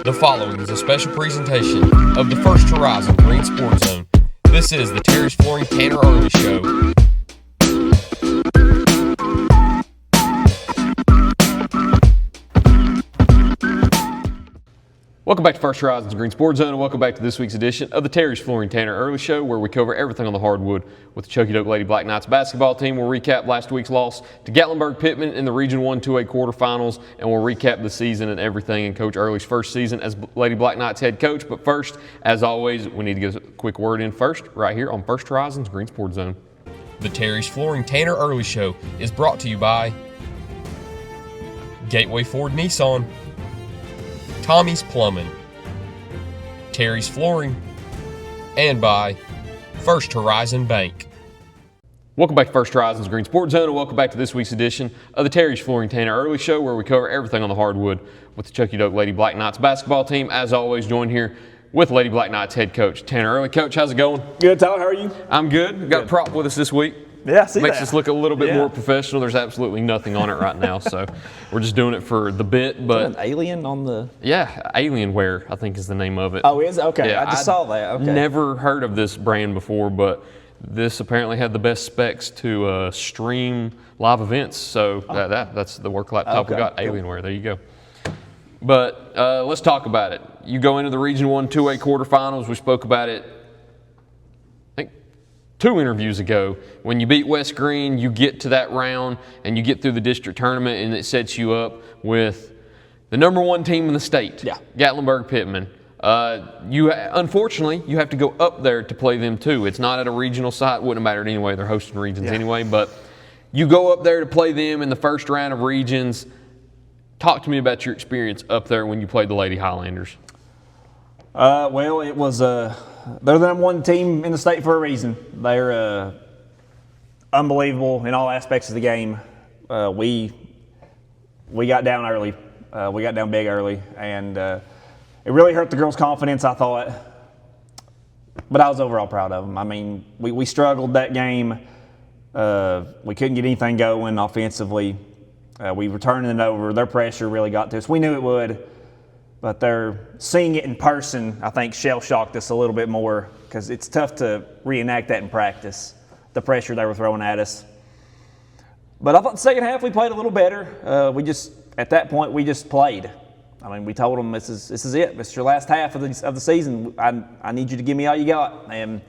The following is a special presentation of the First Horizon Green Sports Zone. This is the Terry's Flooring Tanner Earley Show. Welcome back to First Horizon's Green Sports Zone, and welcome back to this week's edition of the Terry's Flooring Tanner Earley Show, where we cover everything on the hardwood with the Chuckey-Doak Lady Black Knights basketball team. We'll recap last week's loss to Gatlinburg-Pittman in the Region 1 2A quarterfinals, and we'll recap the season and everything in Coach Earley's first season as Lady Black Knights head coach. But first, as always, we need to get a quick word in first, right here on First Horizon's Green Sports Zone. The Terry's Flooring Tanner Earley Show is brought to you by Gateway Ford Nissan, Tommy's Plumbing, Terry's Flooring, and by First Horizon Bank. Welcome back to First Horizon's Green Sports Zone, and welcome back to this week's edition of the Terry's Flooring Tanner Earley Show, where we cover everything on the hardwood with the Chuckey-Doak Lady Black Knights basketball team. As always, joined here with Lady Black Knights head coach Tanner Earley. Coach, how's it going? Good, Tyler. How are you? I'm good. Got a prop with us this week. Yeah, I see Makes that. us look a little bit more professional. There's absolutely nothing on it right now, so we're just doing it for the bit. But an alien on the... Yeah, Alienware, I think is the name of it. Oh, is it? Okay, Yeah, I just saw that. Okay. Never heard of this brand before, but this apparently had the best specs to stream live events. So that's the work laptop we got, cool. Alienware. There you go. But let's talk about it. You go into the Region 1 2A quarterfinals. We spoke about it, I think, 2 interviews ago. When you beat West Green, you get to that round and you get through the district tournament, and it sets you up with the number 1 team in the state, Gatlinburg-Pittman. Unfortunately, you have to go up there to play them too. It's not at a regional site. Wouldn't have mattered anyway. They're hosting regions anyway. But you go up there to play them in the first round of regions. Talk to me about your experience up there when you played the Lady Highlanders. Well, it was they're the number 1 team in the state for a reason. They're unbelievable in all aspects of the game. We got down early. We got down big early, and it really hurt the girls' confidence, I thought. But I was overall proud of them. I mean, we struggled that game. We couldn't get anything going offensively. We were turning it over. Their pressure really got to us. We knew it would. But they're seeing it in person, I think, shell-shocked us a little bit more, because it's tough to reenact that in practice, the pressure they were throwing at us. But I thought the second half we played a little better. At that point, we just played. I mean, we told them, this is it. This is your last half of the season. I need you to give me all you got. And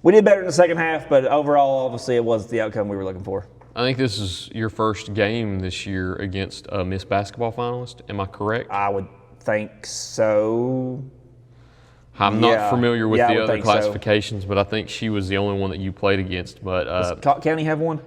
we did better in the second half, but overall, obviously, it wasn't the outcome we were looking for. I think this is your first game this year against a Miss Basketball finalist. Am I correct? I would think so. I'm not familiar with the other classifications, but I think she was the only one that you played against. But does Cotton County have one?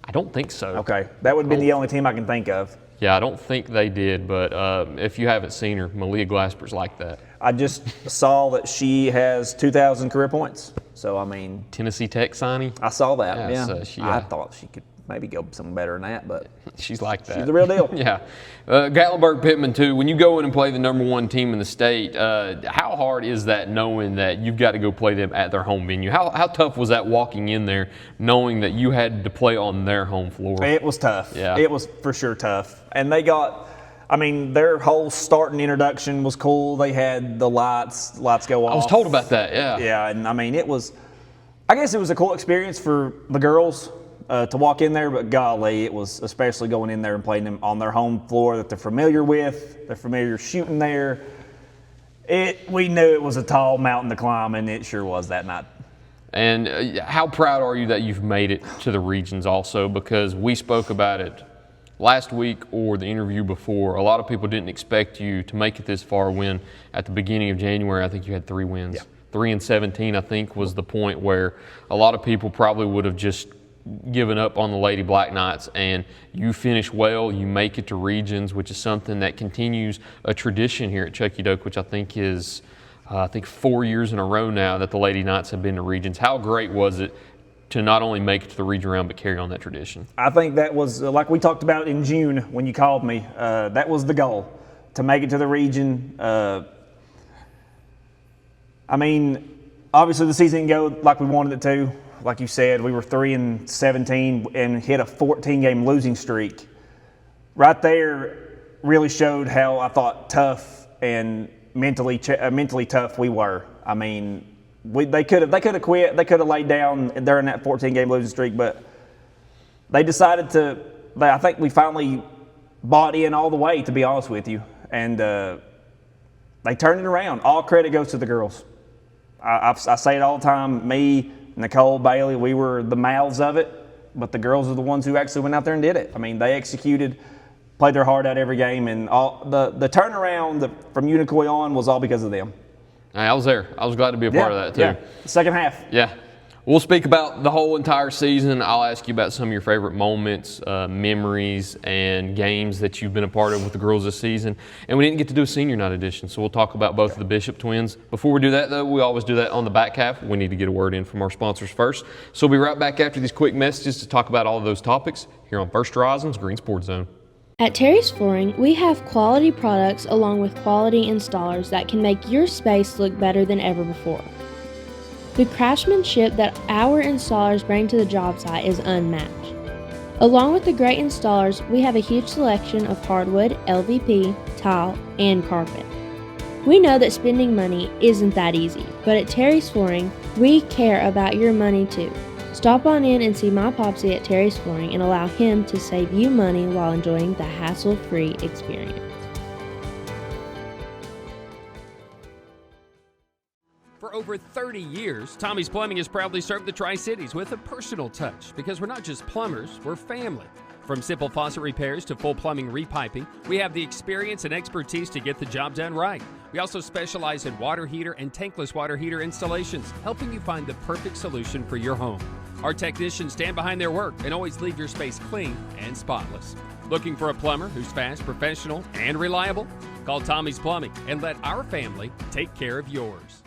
I don't think so. Okay, that would be the only team I can think of. Yeah, I don't think they did, but if you haven't seen her, Malia Glasper's like that. I just saw that she has 2,000 career points. So, I mean... Tennessee Tech signing? I saw that, yeah. So I thought she could maybe go something better than that, but... She's like that. She's the real deal. Yeah. Gatlinburg-Pittman, too, when you go in and play the number 1 team in the state, how hard is that knowing that you've got to go play them at their home venue? How tough was that walking in there knowing that you had to play on their home floor? It was tough. Yeah. It was for sure tough. And they got... I mean, their whole starting introduction was cool. They had the lights go off. I was told about that, yeah. Yeah, and I mean, I guess it was a cool experience for the girls to walk in there, but golly, it was especially going in there and playing them on their home floor that they're familiar with. They're familiar shooting there. We knew it was a tall mountain to climb, and it sure was that night. And how proud are you that you've made it to the regions also? Because we spoke about it last week or the interview before. A lot of people didn't expect you to make it this far when at the beginning of January, I think you had 3 wins. Yeah. 3-17, I think, was the point where a lot of people probably would have just given up on the Lady Black Knights, and you finish well, you make it to regions, which is something that continues a tradition here at Chuckey-Doak, which I think is 4 years in a row now that the Lady Knights have been to regions. How great was it to not only make it to the region round, but carry on that tradition? I think that was, like we talked about in June when you called me, that was the goal, to make it to the region. I mean, obviously the season didn't go like we wanted it to. Like you said, we were 3-17 and hit a 14-game losing streak. Right there really showed how I thought tough and mentally tough we were. I mean, they could have quit. They could have laid down during that 14-game losing streak, but they decided to. I think we finally bought in all the way, to be honest with you, and they turned it around. All credit goes to the girls. I say it all the time. Me, Nicole, Bailey, we were the mouths of it, but the girls are the ones who actually went out there and did it. I mean, they executed, played their heart out every game, and all the turnaround from Unicoi on was all because of them. I was there. I was glad to be a part of that too. Yeah, second half. Yeah. We'll speak about the whole entire season. I'll ask you about some of your favorite moments, memories, and games that you've been a part of with the girls this season. And we didn't get to do a senior night edition, so we'll talk about both of the Bishop twins. Before we do that, though, we always do that on the back half. We need to get a word in from our sponsors first. So we'll be right back after these quick messages to talk about all of those topics here on First Horizons Green Sports Zone. At Terry's Flooring, we have quality products along with quality installers that can make your space look better than ever before. The craftsmanship that our installers bring to the job site is unmatched. Along with the great installers, we have a huge selection of hardwood, LVP, tile, and carpet. We know that spending money isn't that easy, but at Terry's Flooring, we care about your money too. Stop on in and see my Popsy at Terry's Flooring and allow him to save you money while enjoying the hassle-free experience. For over 30 years, Tommy's Plumbing has proudly served the Tri-Cities with a personal touch because we're not just plumbers, we're family. From simple faucet repairs to full plumbing repiping, we have the experience and expertise to get the job done right. We also specialize in water heater and tankless water heater installations, helping you find the perfect solution for your home. Our technicians stand behind their work and always leave your space clean and spotless. Looking for a plumber who's fast, professional, and reliable? Call Tommy's Plumbing and let our family take care of yours.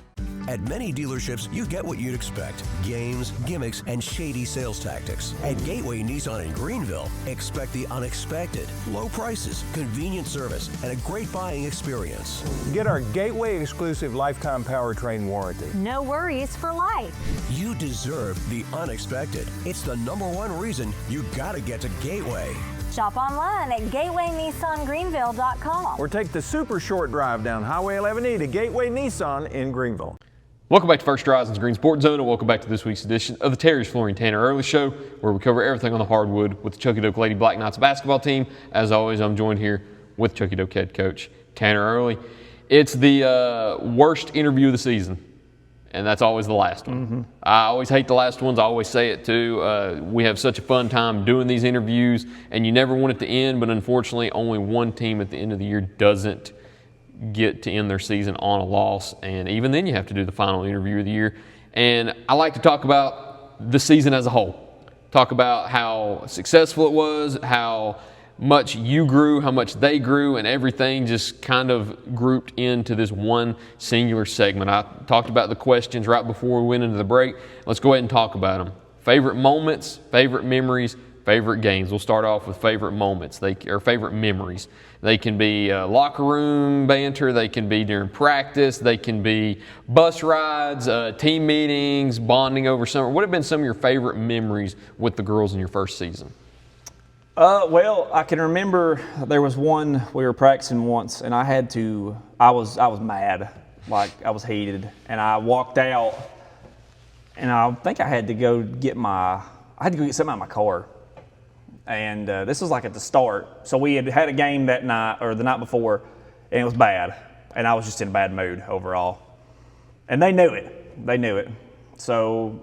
At many dealerships, you get what you'd expect: games, gimmicks, and shady sales tactics. At Gateway Nissan in Greenville, expect the unexpected: low prices, convenient service, and a great buying experience. Get our Gateway exclusive lifetime powertrain warranty. No worries for life. You deserve the unexpected. It's the #1 reason you gotta get to Gateway. Shop online at GatewayNissanGreenville.com. Or take the super short drive down Highway 11E to Gateway Nissan in Greenville. Welcome back to First Horizons Green Sports Zone, and welcome back to this week's edition of the Terry's Flooring Tanner Early Show, where we cover everything on the hardwood with the Chuckey-Doak Lady Black Knights basketball team. As always, I'm joined here with Chuckey-Doak head coach Tanner Earley. It's the worst interview of the season, and that's always the last one. Mm-hmm. I always hate the last ones. I always say it too. We have such a fun time doing these interviews, and you never want it to end, but unfortunately only one team at the end of the year doesn't get to end their season on a loss, and even then you have to do the final interview of the year. And I like to talk about the season as a whole, talk about how successful it was, how much you grew, how much they grew, and everything just kind of grouped into this one singular segment. I talked about the questions right before we went into the break. Let's go ahead and talk about them. Favorite moments, favorite memories, favorite games. We'll start off with favorite moments, or favorite memories. They can be locker room banter, they can be during practice, they can be bus rides, team meetings, bonding over summer. What have been some of your favorite memories with the girls in your first season? Well, I can remember there was one, we were practicing once, and I was mad, like I was heated, and I walked out, and I think I had to go get something out of my car. And this was like at the start. So we had a game that night, or the night before, and it was bad. And I was just in a bad mood overall. And they knew it. So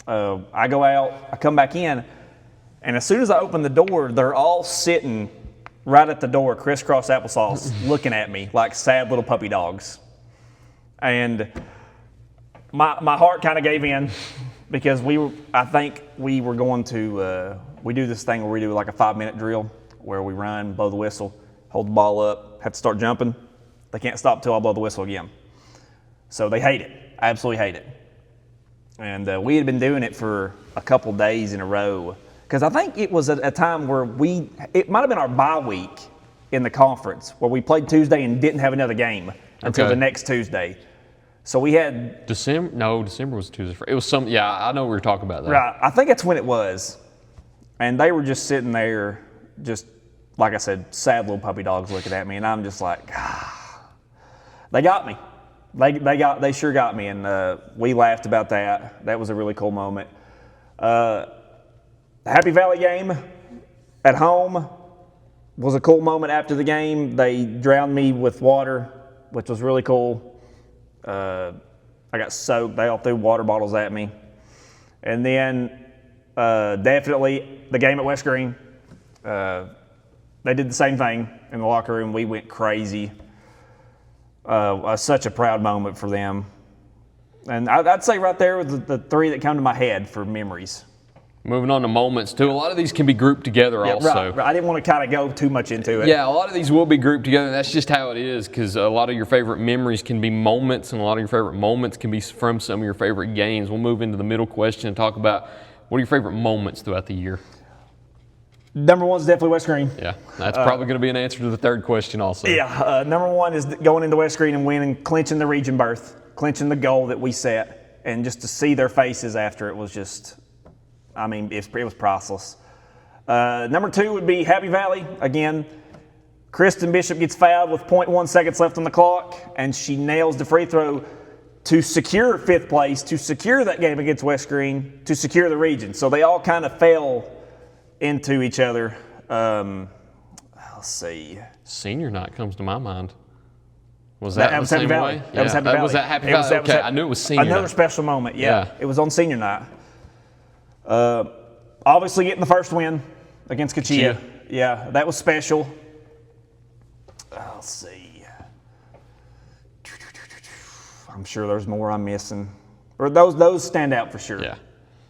I go out, I come back in, and as soon as I open the door, they're all sitting right at the door, crisscross applesauce, looking at me like sad little puppy dogs. And my heart kind of gave in because I think we were going to, we do this thing where we do like a 5-minute drill where we run, blow the whistle, hold the ball up, have to start jumping. They can't stop until I blow the whistle again. So they hate it, absolutely hate it. And we had been doing it for a couple days in a row because I think it was a time where it might have been our bye week in the conference where we played Tuesday and didn't have another game until the next Tuesday. So we had December. No, December was Tuesday. It was some. Yeah, I know we were talking about that. Right. I think that's when it was. And they were just sitting there, just like I said, sad little puppy dogs looking at me, and I'm just like, They got me. They sure got me, and we laughed about that. That was a really cool moment. Happy Valley game at home was a cool moment after the game. They drowned me with water, which was really cool. I got soaked. They all threw water bottles at me. And then definitely the game at West Green. They did the same thing in the locker room. We went crazy. Such a proud moment for them. And I'd say right there was the three that come to my head for memories. Moving on to moments, too. A lot of these can be grouped together also. Right. I didn't want to kind of go too much into it. Yeah, a lot of these will be grouped together. That's just how it is, because a lot of your favorite memories can be moments, and a lot of your favorite moments can be from some of your favorite games. We'll move into the middle question and talk about what are your favorite moments throughout the year. Number one is definitely West Green. Yeah, that's probably going to be an answer to the third question also. Yeah, number one is going into West Green and winning, clinching the region berth, clinching the goal that we set, and just to see their faces after it was just, I mean, it was priceless. Number two would be Happy Valley. Again, Kristen Bishop gets fouled with 0.1 seconds left on the clock, and she nails the free throw to secure fifth place, to secure that game against West Green, to secure the region. So they all kind of fell into each other. Let's see. Senior night comes to my mind. Was that the same way? That was Happy Valley. Was that Happy Valley? Okay, I knew it was senior night. Another special moment, yeah. It was on senior night. Obviously getting the first win against Chuckey-Doak. Yeah, that was special. Let's see. I'm sure there's more I'm missing. Or those stand out for sure. Yeah.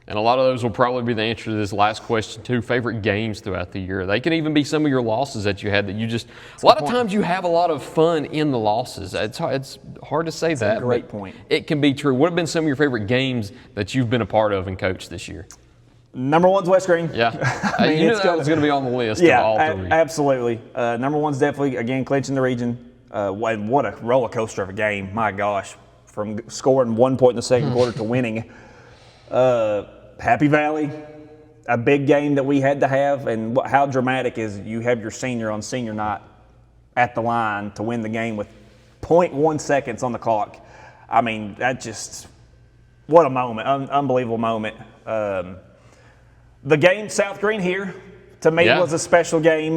And a lot of those will probably be the answer to this last question, too. Favorite games throughout the year. They can even be some of your losses that you had that you just – a lot of times you have a lot of fun in the losses. It's hard to say that. That's a great point. It can be true. What have been some of your favorite games that you've been a part of and coached this year? Number one's West Green. Yeah. I mean, you knew that was going to be on the list of all three. Absolutely. Number one's definitely, again, clinching the region. What a roller coaster of a game. My gosh. From scoring 1 point in the second quarter to winning. Happy Valley, a big game that we had to have, and how dramatic is you have your senior on senior night at the line to win the game with 0.1 seconds on the clock. I mean, that just, what a moment, unbelievable moment. The game, South Green here, to me was a special game.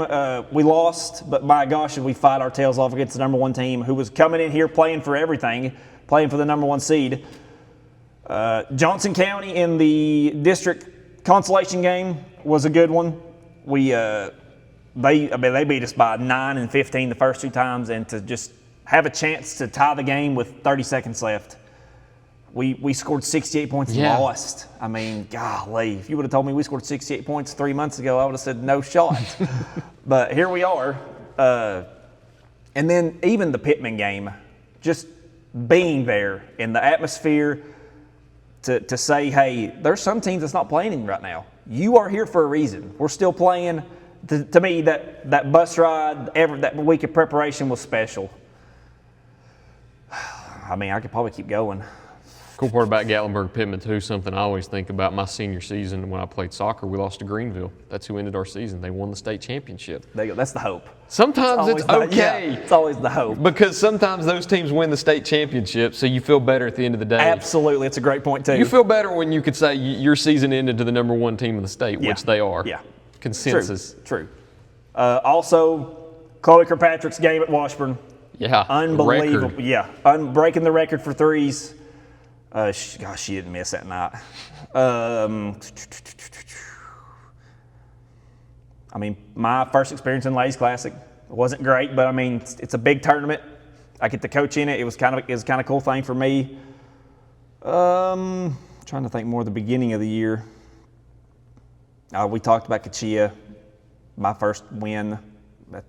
We lost, but my gosh, did we fight our tails off against the number one team who was coming in here playing for everything, playing for the number one seed. Johnson County in the district consolation game was a good one. They beat us by 9 and 15 the first two times, and to just have a chance to tie the game with 30 seconds left. We scored 68 points and lost. I mean, golly, if you would have told me we scored 68 points 3 months ago, I would have said no shot. But here we are. And then even the Pittman game, just being there in the atmosphere, to say, hey, there's some teams that's not playing right now. You are here for a reason. We're still playing. To me, that bus ride, that week of preparation was special. I mean, I could probably keep going. Cool part about Gatlinburg-Pittman, too, something I always think about my senior season when I played soccer, we lost to Greenville. That's who ended our season. They won the state championship. That's the hope. Sometimes it's okay. It's always the hope. Because sometimes those teams win the state championship, so you feel better at the end of the day. Absolutely. It's a great point, too. You feel better when you could say your season ended to the number one team in the state, which they are. Yeah. Consensus. True. Also, Chloe Kirkpatrick's game at Washburn. Yeah. Unbelievable. Record. Yeah. Breaking the record for threes. She didn't miss that night. I mean, my first experience in Ladies Classic wasn't great, but I mean, it's a big tournament. I get to coach in it. It was kind of a cool thing for me. Trying to think more of the beginning of the year. We talked about Chuckey-Doak, my first win.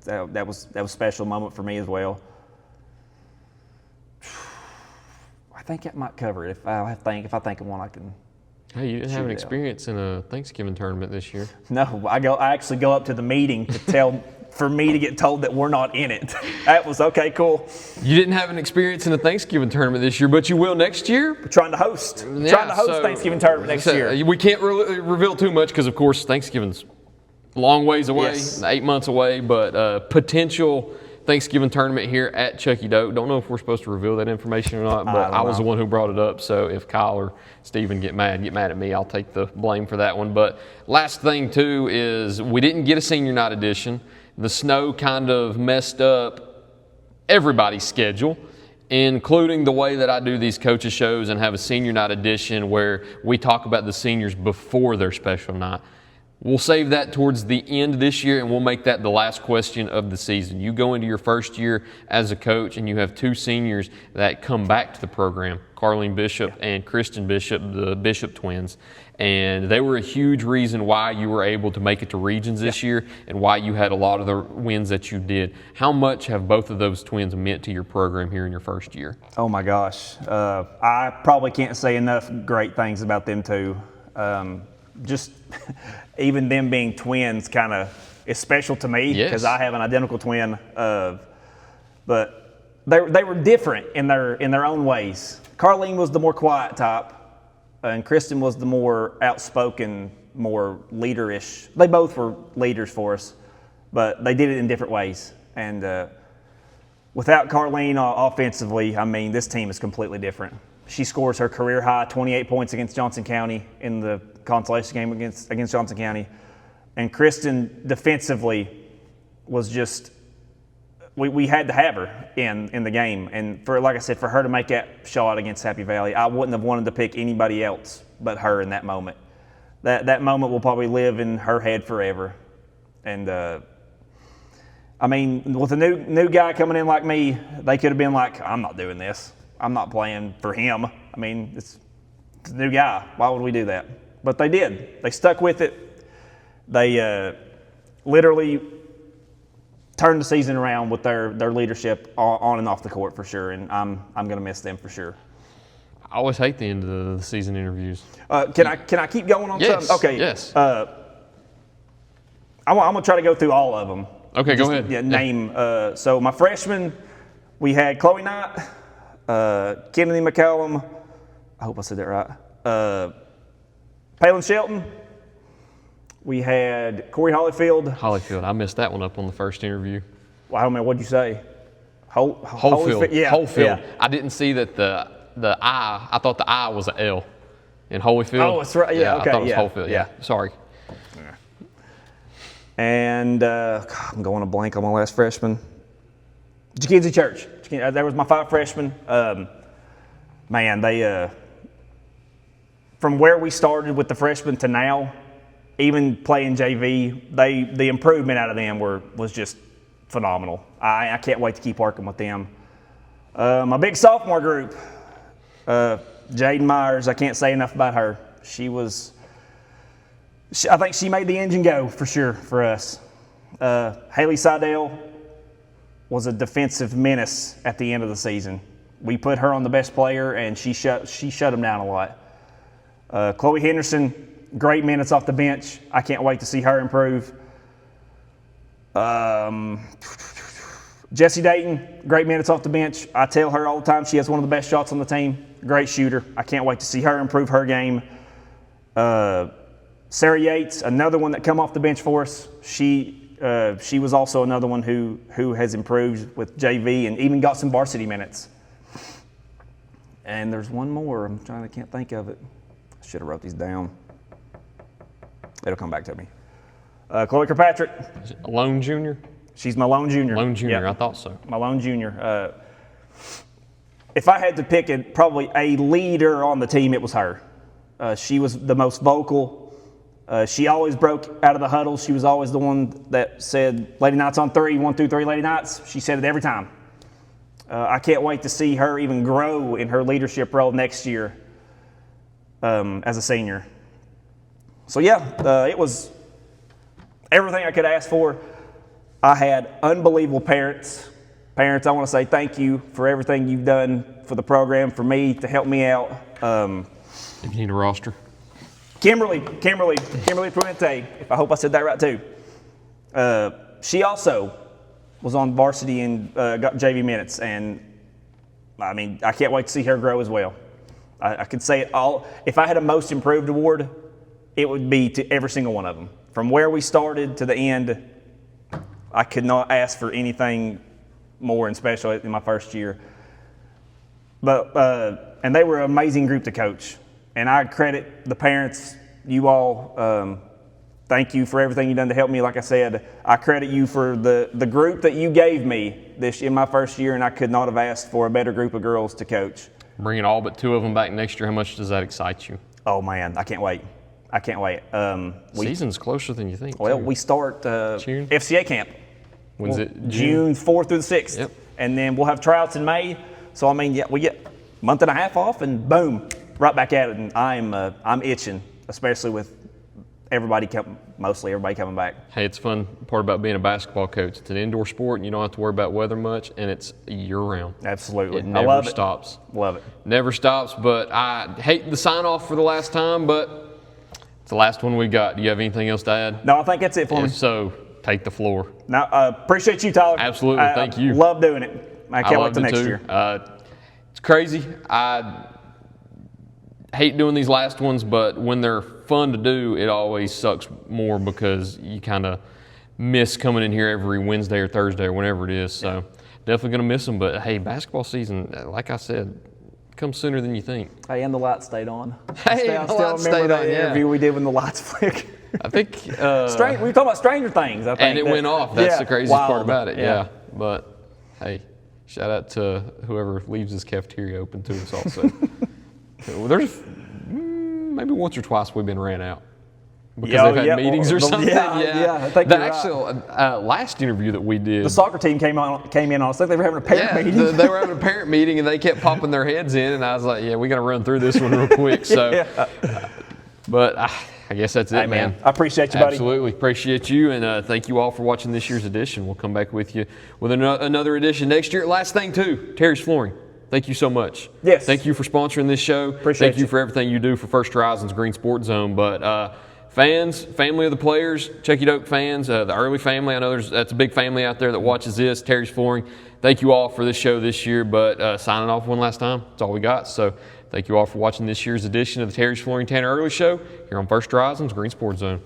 That was a special moment for me as well. I think that might cover it. If I think of one, I can. Hey, you didn't have an experience in a Thanksgiving tournament this year. No, I actually go up to the meeting to for me to get told that we're not in it. That was okay, cool. You didn't have an experience in a Thanksgiving tournament this year, but you will next year? We're trying to host. Thanksgiving tournament next year. We can't reveal too much because, of course, Thanksgiving's a long ways away, 8 months away, but potential Thanksgiving tournament here at Chuckey-Doak. Don't know if we're supposed to reveal that information or not, but I was the one who brought it up. So if Kyle or Steven get mad at me, I'll take the blame for that one. But last thing, too, is we didn't get a senior night edition. The snow kind of messed up everybody's schedule, including the way that I do these coaches shows and have a senior night edition where we talk about the seniors before their special night. We'll save that towards the end of this year, and we'll make that the last question of the season. You go into your first year as a coach, and you have two seniors that come back to the program, Carlene Bishop and Kristen Bishop, the Bishop twins. And they were a huge reason why you were able to make it to regions this year and why you had a lot of the wins that you did. How much have both of those twins meant to your program here in your first year? Oh, my gosh. I probably can't say enough great things about them two. Just even them being twins kind of is special to me because I have an identical twin. But they were different in their own ways. Carlene was the more quiet type, and Kristen was the more outspoken, more leaderish. They both were leaders for us, but they did it in different ways. And without Carlene offensively, I mean, this team is completely different. She scores her career high 28 points against Johnson County in the consolation game against Johnson County. And Kristen defensively was just, we had to have her in the game. And for, like I said, for her to make that shot against Happy Valley, I wouldn't have wanted to pick anybody else but her in that moment. That moment will probably live in her head forever. And I mean, with a new guy coming in like me, they could have been like, I'm not doing this. I'm not playing for him. I mean, it's a new guy. Why would we do that? But they did. They stuck with it. They literally turned the season around with their leadership on and off the court for sure, and I'm going to miss them for sure. I always hate the end of the season interviews. Can I keep going on something? Okay. Yes. I'm going to try to go through all of them. Okay, go ahead. Yeah, name. So my freshmen, we had Chloe Knight, Kennedy McCallum, I hope I said that right, Palin Shelton. We had Corey Holyfield. I messed that one up on the first interview. Well, I don't know, what did you say? Holyfield. Yeah. Holyfield. Yeah. I didn't see that the I thought the I was an L in Holyfield. Oh, that's right. Yeah, okay. I thought it was yeah. Holyfield. Yeah. Sorry. Yeah. And God, I'm going to blank on my last freshman. Jackenzie Church. There was my 5 freshmen. Man, they from where we started with the freshmen to now, even playing JV, the improvement out of them was just phenomenal. I can't wait to keep working with them. My big sophomore group, Jaden Myers, I can't say enough about her. I think she made the engine go for sure for us. Haley Seidel was a defensive menace at the end of the season. We put her on the best player, and she shut them down a lot. Chloe Henderson, great minutes off the bench. I can't wait to see her improve. Jessie Dayton, great minutes off the bench. I tell her all the time she has one of the best shots on the team. Great shooter. I can't wait to see her improve her game. Sarah Yates, another one that come off the bench for us. She was also another one who has improved with JV and even got some varsity minutes. And there's one more. I can't think of it. I should have wrote these down. It'll come back to me. Chloe Kirkpatrick. Is it a lone junior? She's my lone junior. Lone junior, Yep. I thought so. My lone junior. If I had to pick probably a leader on the team, it was her. She was the most vocal. She always broke out of the huddle. She was always the one that said, Lady Knights on 3, 1, 2, 3, Lady Knights. She said it every time. I can't wait to see her even grow in her leadership role next year as a senior. So yeah, it was everything I could ask for. I had unbelievable parents. Parents, I want to say thank you for everything you've done for the program, for me, to help me out. If you need a roster. Kimberly Puente, I hope I said that right too. She also was on varsity and got JV minutes, and I mean, I can't wait to see her grow as well. I could say it all. If I had a most improved award, it would be to every single one of them. From where we started to the end, I could not ask for anything more and special in my first year. But and they were an amazing group to coach. And I credit the parents, you all. Thank you for everything you've done to help me. Like I said, I credit you for the group that you gave me in my first year, and I could not have asked for a better group of girls to coach. Bringing all but 2 of them back next year, how much does that excite you? Oh, man, I can't wait. I can't wait. Season's closer than you think. Well, too. we start June? FCA camp. When's it? June 4th through the 6th. Yep. And then we'll have tryouts in May. So, I mean, yeah, we get a month and a half off, and boom, right back at it. And I'm itching, especially with mostly everybody coming back. Hey, it's fun part about being a basketball coach. It's an indoor sport, and you don't have to worry about weather much, and it's year-round. Absolutely. It never I love stops. Love it. Never stops, but I hate the sign-off for the last time, but it's the last one we got. Do you have anything else to add? No, I think that's it for me. If so, take the floor. Now, appreciate you, Tyler. Absolutely. Thank you. Love doing it. I can't wait till next year. It's crazy. I hate doing these last ones, but when they're fun to do, it always sucks more because you kind of miss coming in here every Wednesday or Thursday or whenever it is. So definitely going to miss them. But, hey, basketball season, like I said, comes sooner than you think. Hey, and the lights stayed on. Hey, I still remember that interview we did when the lights flicked. I think we were talking about Stranger Things, I think. And it went off. That's the craziest part wild. about it. Yeah. But, hey, shout out to whoever leaves this cafeteria open to us also. There's maybe once or twice we've been ran out because they've had meetings or something. Yeah, I think the you're actual last interview that we did, the soccer team came in on us. I think they were having a parent meeting. They were having a parent meeting and they kept popping their heads in, and I was like, "Yeah, we got to run through this one real quick." So, but I guess that's it, hey, man. I appreciate you, buddy. Absolutely appreciate you, and thank you all for watching this year's edition. We'll come back with you with another edition next year. Last thing too, Terry's Flooring. Thank you so much. Yes. Thank you for sponsoring this show. Appreciate Thank you for everything you do for First Horizons Green Sports Zone. But fans, family of the players, Chuckey-Doak fans, the Earley family, I know that's a big family out there that watches this, Terry's Flooring. Thank you all for this show this year. But signing off one last time, that's all we got. So thank you all for watching this year's edition of the Terry's Flooring Tanner Earley Show here on First Horizons Green Sports Zone.